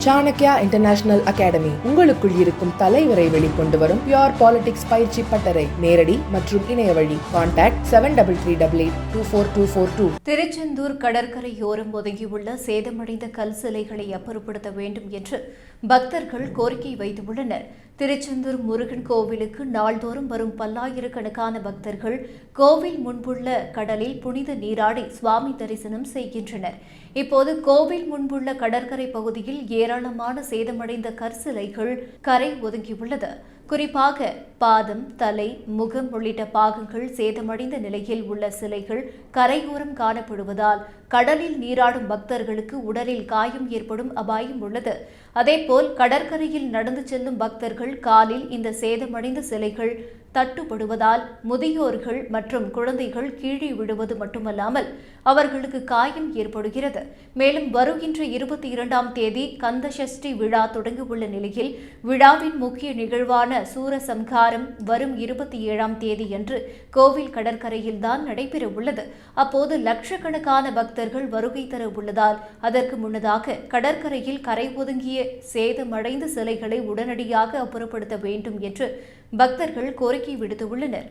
Chanakya international academy உங்களுக்குள் இருக்கும் தலைவரை வெளிக்கொண்டு வரும் பியூர் பாலிடிக்ஸ் பயிற்சி பட்டறை. நேரடி மற்றும் இணைய வழி. கான்டாக்ட் 7338824242. திருச்செந்தூர் கடற்கரையோரம் ஒதுங்கியுள்ள சேதமடைந்த கல் சிலைகளை அப்புறப்படுத்த வேண்டும் என்று பக்தர்கள் கோரிக்கை வைத்துள்ளனர். திருச்செந்தூர் முருகன் கோவிலுக்கு நாள்தோறும் வரும் பல்லாயிரக்கணக்கான பக்தர்கள் கோவில் முன்புள்ள கடலில் புனித நீராடி சுவாமி தரிசனம் செய்கின்றனர். இப்போது கோவில் முன்புள்ள கடற்கரை பகுதியில் ஏராளமான சேதமடைந்த கற்சிலைகள் கரை ஒதுங்கியுள்ளது. குறிப்பாக பாதம், தலை, முகம் உள்ளிட்ட பாகங்கள் சேதமடைந்த நிலையில் உள்ள சிலைகள் கரையோரம் காணப்படுவதால் கடலில் நீராடும் பக்தர்களுக்கு உடலில் காயம் ஏற்படும் அபாயம் உள்ளது. அதேபோல் கடற்கரையில் நடந்து செல்லும் பக்தர்கள் காலில் இந்த சேதமடைந்த சிலைகள் தட்டுப்படுவதால் முதியோர்கள் மற்றும் குழந்தைகள் கீழே விழுவது மட்டுமல்லாமல் அவர்களுக்கு காயம் ஏற்படுகிறது. மேலும் வருகின்ற 22ஆம் தேதி கந்தசஷ்டி விழா தொடங்கியுள்ள நிலையில் விழாவின் முக்கிய நிகழ்வான சூரசம்ஹாரம் வரும் 27ஆம் தேதியன்று கோவில் கடற்கரையில் தான் நடைபெற உள்ளது. அப்போது லட்சக்கணக்கான பக்தர்கள் வருகை தர உள்ளதால் அதற்கு முன்னதாக கடற்கரையில் கரை ஒதுங்கிய சேதமடைந்த சிலைகளை உடனடியாக அப்புறப்படுத்த வேண்டும் என்று பக்தர்கள் கோரிக்கை விடுத்துள்ளனர்.